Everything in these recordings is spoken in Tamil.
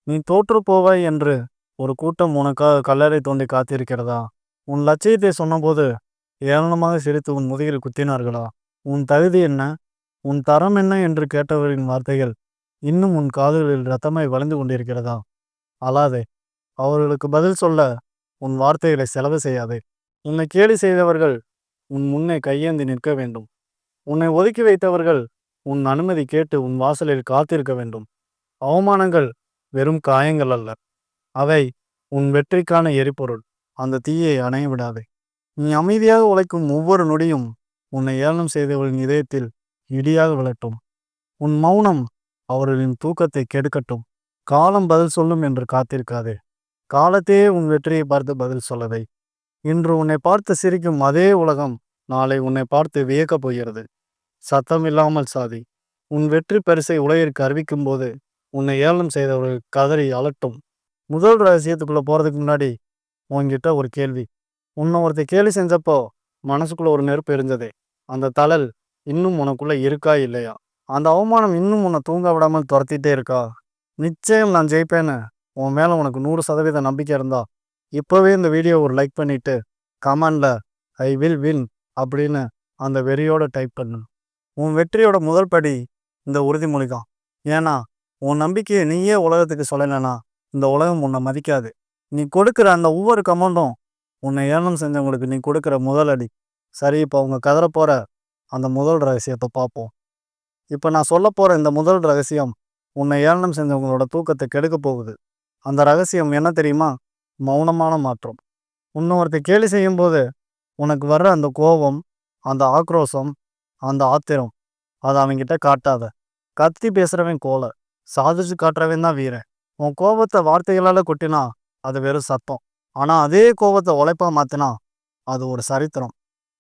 நீ தோற்று போவாய் என்று ஒரு கூட்டம் உனக்காக கல்லறை தோண்டி காத்திருக்கிறதா? உன் லட்சியத்தை சொன்னபோது ஏளனமாக சிரித்து உன் முதுகில் குத்தினார்களா? உன் தகுதி என்ன, உன் தரம் என்ன என்று கேட்டவரின் வார்த்தைகள் இன்னும் உன் காதுகளில் இரத்தமாய் வழிந்து கொண்டிருக்கிறதா? அழாதே. அவர்களுக்கு பதில் சொல்ல உன் வார்த்தைகளை செலவு செய்யாதே. உன்னை கேலி செய்தவர்கள் உன் முன்னே கையேந்தி நிற்க வேண்டும். உன்னை ஒதுக்கி வைத்தவர்கள் உன் அனுமதி கேட்டு உன் வாசலில் காத்திருக்க வேண்டும். அவமானங்கள் வெறும் காயங்கள் அல்ல, அவை உன் வெற்றிக்கான எரிபொருள். அந்த தீயை அணைய விடாதே. நீ அமைதியாக உழைக்கும் ஒவ்வொரு நொடியும் உன்னை ஏளனம் செய்தவர்களின் இதயத்தில் இடியாக விழட்டும். உன் மௌனம் அவர்களின் தூக்கத்தை கெடுக்கட்டும். காலம் பதில் சொல்லும் என்று காத்திருக்காதே. காலத்தையே உன் வெற்றியை பார்த்து பதில் சொல்லவை. இன்று உன்னை பார்த்து சிரிக்கும் அதே உலகம் நாளை உன்னை பார்த்து வியக்கப் போகிறது. சத்தம் இல்லாமல் சாதி. உன் வெற்றி பரிசை உலகிற்கு அறிவிக்கும் போது உன்னை ஏளனம் செய்தவர்கள் கதறி அலட்டும். முதல் ரகசியத்துக்குள்ள போறதுக்கு முன்னாடி உன்கிட்ட ஒரு கேள்வி. உன்னை ஒருத்தர் கேலி செஞ்சப்போ மனசுக்குள்ள ஒரு நெருப்பு எரிஞ்சதே, அந்த தழல் இன்னும் உனக்குள்ள இருக்கா இல்லையா? அந்த அவமானம் இன்னும் உன்னை தூங்க விடாமல் துரத்திட்டே இருக்கா? நிச்சயம் நான் ஜெயிப்பேன்னு உன் மேல உனக்கு 100% நம்பிக்கை இருந்தா இப்பவே இந்த வீடியோ ஒரு லைக் பண்ணிட்டு கமெண்ட்ல ஐ வில் வின் அப்படின்னு அந்த வெறியோட டைப் பண்ணு. உன் வெற்றியோட முதல் படி இந்த உறுதிமொழி தான். ஏன்னா உன் நம்பிக்கையை நீயே உலகத்துக்கு சொல்லலைன்னா இந்த உலகம் உன்னை மதிக்காது. நீ கொடுக்குற அந்த ஒவ்வொரு கமெண்டும் உன்னை ஏளனம் செஞ்சவங்களுக்கு நீ கொடுக்குற முதல் அடி. சரி, இப்போ அவங்க கதற போற அந்த முதல் ரகசியத்தை பார்ப்போம். இப்போ நான் சொல்ல போற இந்த முதல் ரகசியம் உன்னை ஏளனம் செஞ்சவங்களோட தூக்கத்தை கெடுக்க போகுது. அந்த ரகசியம் என்ன தெரியுமா? மௌனமான மாற்றம். உன்னை ஒருத்தர் கேலி செய்யும் போது உனக்கு வர்ற அந்த கோபம், அந்த ஆக்ரோஷம், அந்த ஆத்திரம், அதை அவன்கிட்ட காட்டாத. கத்தி பேசுறவன் கோலை, சாதிச்சு காட்டுறவன் தான் வீரன். உன் கோபத்தை வார்த்தைகளால கொட்டினா அது வெறும் சத்தம். ஆனா அதே கோபத்தை உழைப்பா மாத்தினா அது ஒரு சரித்திரம்.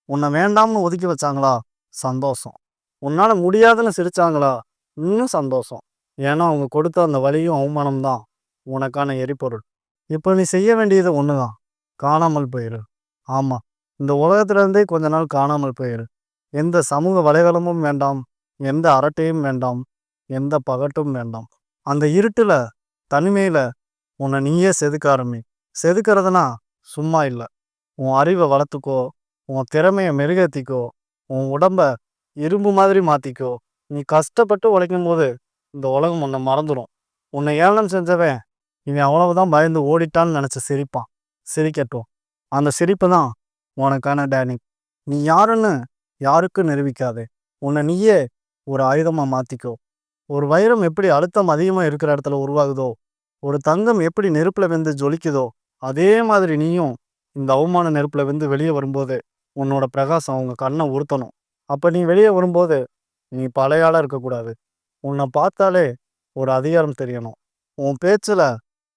உன்னை வேண்டாம்னு ஒதுக்கி வச்சாங்களா? சந்தோஷம். உன்னால முடியாதுன்னு சிரிச்சாங்களா? இன்னும் சந்தோஷம். ஏன்னா அவங்க கொடுத்த அந்த வலியும் அவமானம் தான் உனக்கான எரிபொருள். இப்போ நீ செய்ய வேண்டியது ஒண்ணுதான். காணாமல் போயிரு. ஆமா, இந்த உலகத்துல இருந்தே கொஞ்ச நாள் காணாமல் போயிரு. எந்த சமூக வலைதளமும் வேண்டாம், எந்த அரட்டையும் வேண்டாம், எந்த பகட்டும் வேண்டாம். அந்த இருட்டுல, தனிமையில உன்னை நீயே செதுக்க ஆரம்பி. செதுக்கிறதுனா சும்மா இல்லை. உன் அறிவை வளர்த்துக்கோ, உன் திறமையை மெருகேற்றிக்கோ, உன் உடம்ப இரும்பு மாதிரி மாத்திக்கோ. நீ கஷ்டப்பட்டு உழைக்கும் போது இந்த உலகம் உன்னை மறந்துடும். உன்னை ஏளனம் செஞ்சவன் இவன் அவ்வளவுதான் பயந்து ஓடிட்டான்னு நினைச்சு சிரிப்பான். சிரிக்கட்டும். அந்த சிரிப்பு தான் உனக்கான டேனிங். நீ யாருன்னு யாருக்கும் நிரூபிக்காதே. உன்னை நீயே ஒரு ஆயுதமா மாத்திக்கோ. ஒரு வைரம் எப்படி அழுத்தம் அதிகமா இருக்கிற இடத்துல உருவாகுதோ, ஒரு தங்கம் எப்படி நெருப்புல வெந்து ஜொலிக்குதோ, அதே மாதிரி நீயும் இந்த அவமான நெருப்புல வெந்து வெளியே வரும்போது உன்னோட பிரகாசம் அவங்க கண்ணை உறுத்தணும். அப்ப நீ வெளியே வரும்போது நீ பழைய ஆளா இருக்கக்கூடாது. உன்னை பார்த்தாலே ஒரு அதிகாரம் தெரியணும். உன் பேச்சுல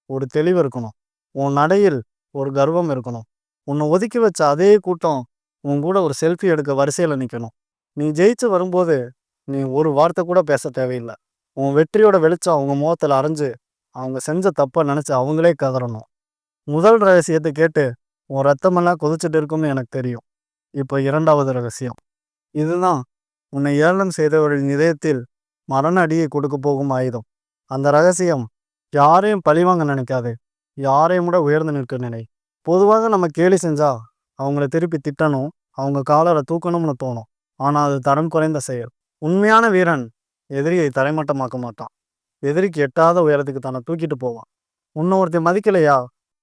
ஒரு தெளிவு இருக்கணும். உன் நடையில் ஒரு கர்வம் இருக்கணும். உன்னை ஒதுக்கி வச்ச அதே கூட்டம் உன் கூட ஒரு செல்ஃபி எடுக்க வரிசையில நிற்கணும். நீ ஜெயிச்சு வரும்போது நீ ஒரு வார்த்தை கூட பேச தேவையில்லை. உன் வெற்றியோட வெளிச்சம் அவங்க முகத்துல அரைஞ்சு அவங்க செஞ்ச தப்பை நினைச்சு அவங்களே கதறணும். முதல் ரகசியத்தை கேட்டு உன் ரத்தமெல்லாம் கொதிச்சுட்டு இருக்கும்னு எனக்கு தெரியும். இப்போ இரண்டாவது ரகசியம். இதுதான் உன்னை ஏளனம் செய்தவர்களின் இதயத்தில் மரண அடியை கொடுக்க போகும் ஆயுதம். அந்த ரகசியம், யாரையும் பழிவாங்க நினைக்காதே. யாரையும் விட உயர்ந்து நிற்க நினை. பொதுவாக நம்ம கேலி செஞ்சா அவங்கள திருப்பி திட்டணும், அவங்க காலரை தூக்கணும்னு தோணும். ஆனா அது தரம் குறைந்த செயல். உண்மையான வீரன் எதிரியை தரைமட்டமாக்க மாட்டான். எதிரிக்கு எட்டாத உயரத்துக்கு தன்னை தூக்கிட்டு போவான். உன்னை ஒருத்தர் மதிக்கலையா?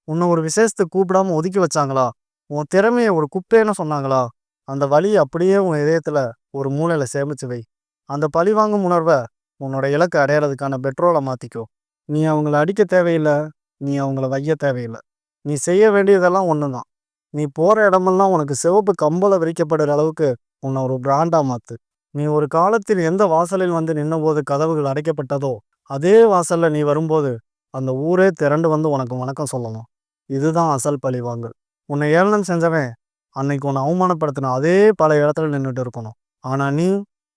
உன்னை ஒரு விசேஷத்துக்கு கூப்பிடாம ஒதுக்கி வச்சாங்களா? உன் திறமையை ஒரு குப்பைன்னு சொன்னாங்களா? அந்த வலியை அப்படியே உன் இதயத்துல ஒரு மூலையில சேமிச்சு வை. அந்த பழி வாங்கும் உணர்வை உன்னோட இலக்கை அடையிறதுக்கான பெட்ரோலை மாத்திக்கோ. நீ அவங்கள அடிக்க தேவையில்லை, நீ அவங்கள வைய தேவையில்லை. நீ செய்ய வேண்டியதெல்லாம் ஒண்ணுதான். நீ போற இடமெல்லாம் உனக்கு சிவப்பு கம்பளை விரிக்கப்படுற அளவுக்கு உன்னை ஒரு பிராண்டா மாத்து. நீ ஒரு காலத்தில் எந்த வாசலில் வந்து நின்னபோது கதவுகள் அடைக்கப்பட்டதோ அதே வாசல்ல நீ வரும்போது அந்த ஊரே திரண்டு வந்து உனக்கு வணக்கம் சொல்லணும். இதுதான் அசல் பழிவாங்கல். உன்னை ஏளனம் செஞ்சவன் அன்னைக்கு உன்னை அவமானப்படுத்தின அதே பல இடத்துல நின்றுட்டு இருக்கணும். ஆனா நீ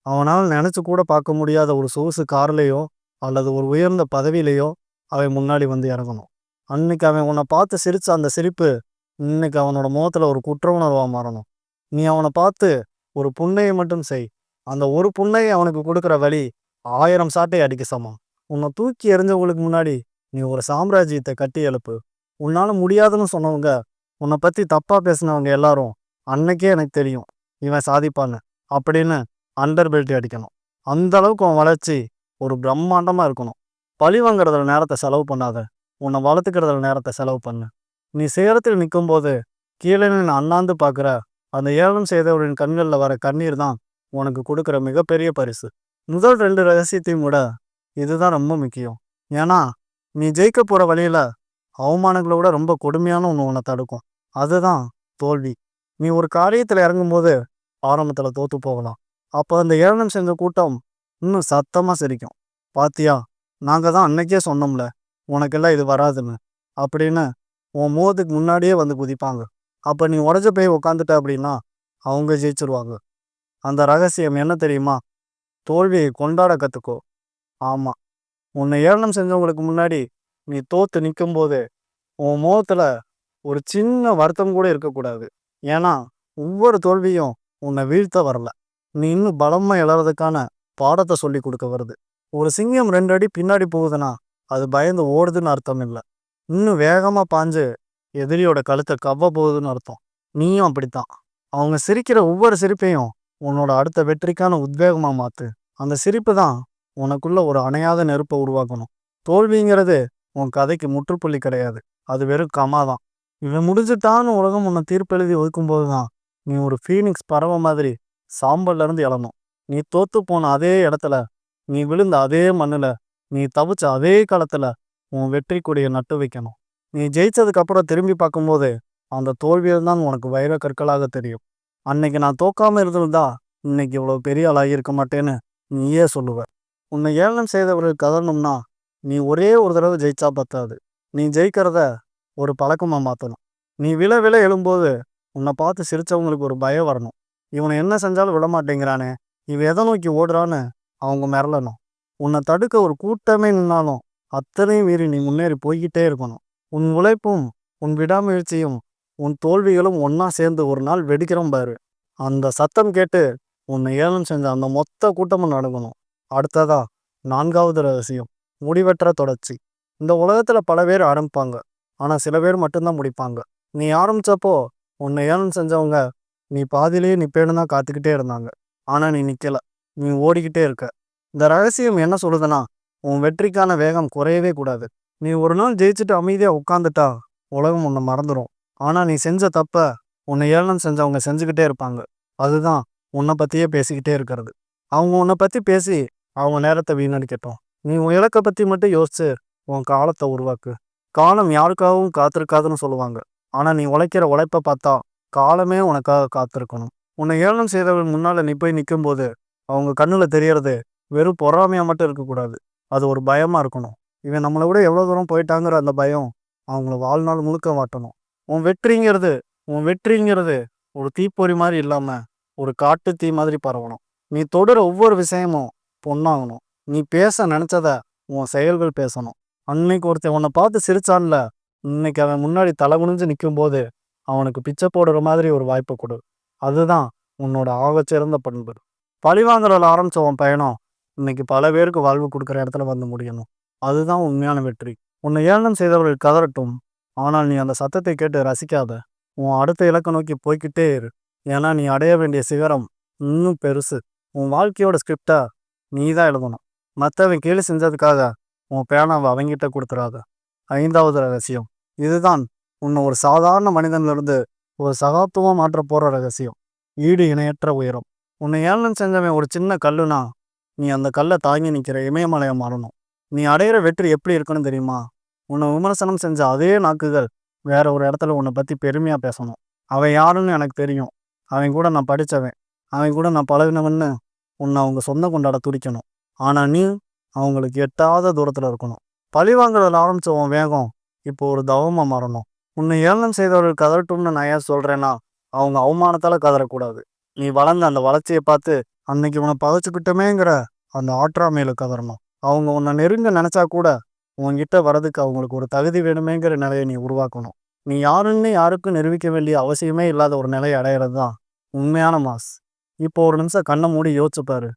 அவனால் நினைச்சு கூட பார்க்க முடியாத ஒரு சொகுசு கார்லேயோ அல்லது ஒரு உயர்ந்த பதவியிலேயோ அவன் முன்னாடி வந்து இறங்கணும். அன்னைக்கு அவன் உன்னை பார்த்து சிரிச்ச அந்த சிரிப்பு இன்னைக்கு அவனோட முகத்துல ஒரு குற்ற உணர்வா மாறணும். நீ அவனை பார்த்து ஒரு புன்னையை மட்டும் செய். அந்த ஒரு புன்னையை அவனுக்கு கொடுக்குற வழி 1000 சாட்டை அடிக்க சமம். உன்னை தூக்கி எறிஞ்சவங்களுக்கு முன்னாடி நீ ஒரு சாம்ராஜ்யத்தை கட்டி எழுப்பு. உன்னால முடியாதுன்னு சொன்னவங்க, உன்னை பத்தி தப்பா பேசினவங்க எல்லாரும் அன்னைக்கே எனக்கு தெரியும் இவன் சாதிப்பான்னு அப்படின்னு அண்டர் பெல்ட் அடிக்கணும். அந்த அளவுக்கு உன் வளர்ச்சி ஒரு பிரம்மாண்டமா இருக்கணும். பழி வாங்குறதுல நேரத்தை செலவு பண்ணாத. உன்னை வளர்த்துக்கிறதுல நேரத்தை செலவு பண்ணு. நீ சேரத்தில் நிற்கும்போது கீழே நின்று அண்ணாந்து பார்க்குற அந்த ஏளனம் செய்தவரின் கண்களில் வர கண்ணீர் தான் உனக்கு கொடுக்குற மிகப்பெரிய பரிசு. முதல் 2 ரகசியத்தையும் விட இதுதான் ரொம்ப முக்கியம். ஏன்னா நீ ஜெயிக்க போற வழியில அவமானங்களை விட ரொம்ப கொடுமையான ஒன்று உன்னை தடுக்கும். அதுதான் தோல்வி. நீ ஒரு காரியத்தில் இறங்கும்போது ஆரம்பத்தில் தோத்து போகலாம். அப்போ அந்த ஏளனம் செஞ்ச கூட்டம் இன்னும் சத்தமாக சிரிக்கும். பாத்தியா, நாங்கள் தான் அன்னைக்கே சொன்னோம்ல உனக்கெல்லாம் இது வராதுன்னு அப்படின்னு உன் முகத்துக்கு முன்னாடியே வந்து குதிப்பாங்க. அப்போ நீ உடஞ்ச போய் உக்காந்துட்ட அப்படின்னா அவங்க ஜெயிச்சிருவாங்க. அந்த ரகசியம் என்ன தெரியுமா? தோல்வியை கொண்டாட கற்றுக்கோ. ஆமாம், உன்னை ஏளனம் செஞ்சவங்களுக்கு முன்னாடி நீ தோத்து நிற்கும்போது உன் முகத்தில் ஒரு சின்ன வருத்தம் கூட இருக்கக்கூடாது. ஏன்னா ஒவ்வொரு தோல்வியும் உன்னை வீழ்த்த வரல, நீ இன்னும் பலமாக எழறதுக்கான பாடத்தை சொல்லி கொடுக்க வருது. ஒரு சிங்கம் 2 அடி பின்னாடி போகுதுன்னா அது பயந்து ஓடுதுன்னு அர்த்தம் இல்லை, இன்னும் வேகமாக பாஞ்சு எதிரியோட கழுத்தை கவ்வ போகுதுன்னு அர்த்தம். நீயும் அப்படித்தான். அவங்க சிரிக்கிற ஒவ்வொரு சிரிப்பையும் உன்னோட அடுத்த வெற்றிக்கான உத்வேகமாக மாற்று. அந்த சிரிப்பு தான் உனக்குள்ள ஒரு அணையாத நெருப்பை உருவாக்கணும். தோல்விங்கிறது உன் கதைக்கு முற்றுப்புள்ளி கிடையாது, அது வெறும் கமா தான். இவன் முடிஞ்சுட்டான்னு உலகம் உன்னை தீர்ப்பெழுதி ஒதுக்கும்போது தான் நீ ஒரு ஃபீனிக்ஸ் பறவை மாதிரி சாம்பல்ல இருந்து எழணும். நீ தோத்து போன அதே இடத்துல, நீ விழுந்த அதே மண்ணுல, நீ தவிச்ச அதே களத்துல உன் வெற்றி கொடியை நட்டு வைக்கணும். நீ ஜெயிச்சதுக்கு அப்புறம் திரும்பி பார்க்கும்போது அந்த தோல்வியில் தான் உனக்கு வைர கற்களாக தெரியும். அன்னைக்கு நான் தோக்காம இருந்திருந்தா இன்னைக்கு இவ்வளவு பெரிய ஆளாகி இருக்க மாட்டேன்னு நீயே சொல்லுவ. உன்னை ஏளனம் செய்தவர்கள் கதறணும்னா நீ ஒரே ஒரு தடவை ஜெயிச்சா பத்தாது. நீ ஜெயிக்கிறத ஒரு பழக்கமாக மாற்றணும். நீ விழ விழ எழும்போது உன்னை பார்த்து சிரிச்சவங்களுக்கு ஒரு பயம் வரணும். இவனை என்ன செஞ்சாலும் விட மாட்டேங்கிறானே, இவன் எதை நோக்கி ஓடுறான்னு அவங்க மிரளணும். உன்னை தடுக்க ஒரு கூட்டமே நின்னாலும் அத்தனையும் மீறி நீ முன்னேறி போய்கிட்டே இருக்கணும். உன் உழைப்பும் உன் விடாமுயற்சியும் உன் தோல்விகளும் ஒன்றா சேர்ந்து ஒரு நாள் வெடிக்கிறோம் பாரு, அந்த சத்தம் கேட்டு உன்னை ஏளனம் செஞ்ச அந்த மொத்த கூட்டமும் நடக்கணும். அடுத்ததா 4வது ரகசியம், முடிவற்ற தொடர்ச்சி. இந்த உலகத்தில் பல பேர் ஆரம்பிப்பாங்க, ஆனால் சில பேர் மட்டும்தான் முடிப்பாங்க. நீ ஆரம்பிச்சப்போ உன்னை ஏளனம் செஞ்சவங்க நீ பாதியிலேயே நிப்பேன்னு தான் காத்துக்கிட்டே இருந்தாங்க. ஆனால் நீ நிற்கல, நீ ஓடிக்கிட்டே இருக்க. இந்த ரகசியம் என்ன சொல்லுதுன்னா, உன் வெற்றிக்கான வேகம் குறையவே கூடாது. நீ ஒரு நாள் ஜெயிச்சுட்டு அமைதியாக உட்காந்துட்டா உலகம் உன்னை மறந்துடும். ஆனால் நீ செஞ்ச தப்ப உன்னை ஏளனம் செஞ்சவங்க செஞ்சுக்கிட்டே இருப்பாங்க. அதுதான் உன்னை பற்றியே பேசிக்கிட்டே இருக்கிறது. அவங்க உன்னை பற்றி பேசி அவங்க நேரத்தை வீணடிக்கட்டும். நீ உன் இலக்கை பற்றி மட்டும் யோசிச்சு உன் காலத்தை உருவாக்கு. காலம் யாருக்காகவும் காத்திருக்காதுன்னு சொல்லுவாங்க. ஆனால் நீ உழைக்கிற உழைப்பை பார்த்தா காலமே உனக்காக காத்திருக்கணும். உன்னை ஏளனம் செய்தவர்கள் முன்னால் நீ போய் நிற்கும்போது அவங்க கண்ணில் தெரியறது வெறும் பொறாமையாக மட்டும் இருக்கக்கூடாது, அது ஒரு பயமாக இருக்கணும். இவன் நம்மளை விட எவ்வளோ தூரம் போயிட்டாங்கிற அந்த பயம் அவங்கள வாழ்நாள் முழுக்க மாட்டணும். உன் வெற்றிங்கிறது உன் வெற்றிங்கிறது ஒரு தீப்பொறி மாதிரி இல்லாமல் ஒரு காட்டு தீ மாதிரி பரவணும். நீ தொடுற ஒவ்வொரு விஷயமும் பொண்ணாகணும். நீ பேச நினச்சத உன் செயல்கள் பேசணும். அன்னைக்கு ஒருத்தன் உன்னை பார்த்து சிரிச்சான்ல, இன்னைக்கு அவன் முன்னாடி தலை குனிஞ்சு நிற்கும்போது அவனுக்கு பிச்சை போடுற மாதிரி ஒரு வாய்ப்பை கொடு. அதுதான் உன்னோட ஆகச்சிறந்த பண்பு. பழிவாங்கல ஆரம்பிச்ச உன் பயணம் இன்னைக்கு பல பேருக்கு வாழ்வு கொடுக்குற இடத்துல வந்து முடியணும். அதுதான் உண்மையான வெற்றி. உன்னை ஏளனம் செய்தவர்கள் கதறட்டும், ஆனால் நீ அந்த சத்தத்தை கேட்டு ரசிக்காத. உன் அடுத்த இலக்கை நோக்கி போய்கிட்டே இரு. ஏன்னா நீ அடைய வேண்டிய சிகரம் இன்னும் பெருசு. உன் வாழ்க்கையோட ஸ்கிரிப்டை நீ தான் எழுதணும். மற்றவன் கேலி செஞ்சதுக்காக உன் பேனாவை அவங்கிட்ட கொடுத்துடாத. 5வது ரகசியம், இதுதான் உன்னை ஒரு சாதாரண மனிதனிலிருந்து ஒரு சகாப்தமாக மாற்ற போகிற ரகசியம், ஈடு இணையற்ற உயரம். உன்னை ஏளனம் செஞ்சவன் ஒரு சின்ன கல்லுனா நீ அந்த கல்லை தாங்கி நிற்கிற இமயமலையை மாறணும். நீ அடையிற வெற்றி எப்படி இருக்குன்னு தெரியுமா? உன்னை விமர்சனம் செஞ்ச அதே நாக்குகள் வேற ஒரு இடத்துல உன்னை பற்றி பெருமையாக பேசணும். அவன் யாருன்னு எனக்கு தெரியும், அவன் கூட நான் படித்தவன், அவன் கூட நான் பழகினவன்னு உன்னை அவங்க சொந்தம் கொண்டாட துடிக்கணும். ஆனால் நீ அவங்களுக்கு எட்டாத தூரத்தில் இருக்கணும். பழிவாங்குறதுல ஆரம்பித்த உன் வேகம் இப்போ ஒரு தவமாக மாறணும். உன்னை ஏளனம் செய்தவர்கள் கதறட்டும்னு நான் ஏன் சொல்கிறேன்னா, அவங்க அவமானத்தால் கதறக்கூடாது. நீ வளர்ந்த அந்த வளர்ச்சியை பார்த்து அன்னைக்கு உன்னை பகைச்சுக்கிட்டமேங்கிற அந்த ஆற்றாமையில கதறணும். அவங்க உன்னை நெருங்க நினச்சா கூட உன்கிட்ட வர்றதுக்கு அவங்களுக்கு ஒரு தகுதி வேணுமேங்கிற நிலையை நீ உருவாக்கணும். நீ யாருன்னு யாருக்கும் நிரூபிக்க வேண்டிய அவசியமே இல்லாத ஒரு நிலையை அடையிறது தான் உண்மையான மாஸ். இப்போ ஒரு நிமிஷம் கண்ணை மூடி யோசிச்சுப்பாரு.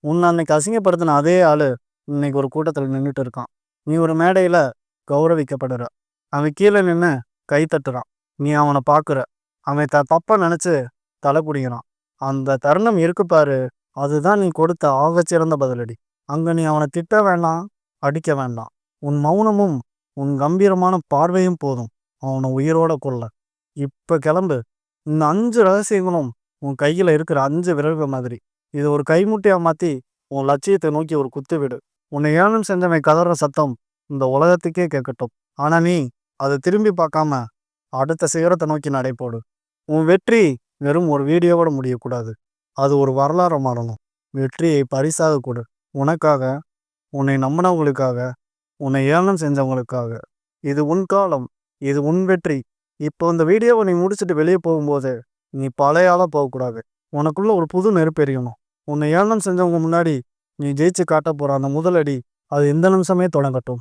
உன்னை அன்னைக்கு அசிங்கப்படுத்தின அதே ஆள் இன்னைக்கு ஒரு கூட்டத்தில் நின்றுட்டு இருக்கான். நீ ஒரு மேடையில் கௌரவிக்கப்படுற. அவன் கீழே நின்று கை தட்டுறான். நீ அவனை பார்க்குற. அவன் தப்பா நினைச்சு தலை குடிக்கிறான். அந்த தருணம் இருக்கு பாரு, அதுதான் நீ கொடுத்த ஆகச்சிறந்த பதிலடி. அங்க நீ அவனை திட்ட வேண்டாம், அடிக்க வேண்டாம். உன் மௌனமும் உன் கம்பீரமான பார்வையும் போதும் அவனை உயிரோட கொள்ள. இப்ப கிளம்பு. இந்த 5 ரகசியங்களும் உன் கையில இருக்கிற 5 விரல்கள் மாதிரி. இது ஒரு கைமுட்டியா மாத்தி உன் லட்சியத்தை நோக்கி ஒரு குத்து விடு. உன்னை ஏளனம் செஞ்சவன் கதற சத்தம் இந்த உலகத்துக்கே கேட்கட்டும். ஆனா நீ அதை திரும்பி பார்க்காம அடுத்த சிகரத்தை நோக்கி நடைபோடு. உன் வெற்றி வெறும் ஒரு வீடியோவோட முடியக்கூடாது. அது ஒரு வரலாறு மாறணும். வெற்றியை பரிசாக கொடு. உனக்காக, உன்னை நம்பினவங்களுக்காக, உன்னை ஏளனம் செஞ்சவங்களுக்காக. இது உன் காலம். இது உன் வெற்றி. இப்போ இந்த வீடியோவை நீ முடிச்சுட்டு வெளியே போகும்போது நீ பழைய ஆளா போகக்கூடாது. உனக்குள்ள ஒரு புது நெருப்பு எரியணும். உன்னை ஏளனம் செஞ்சவங்க முன்னாடி நீ ஜெயிச்சு காட்ட போற அந்த முதலடி அது இந்த நிமிஷமே தொடங்கட்டும்.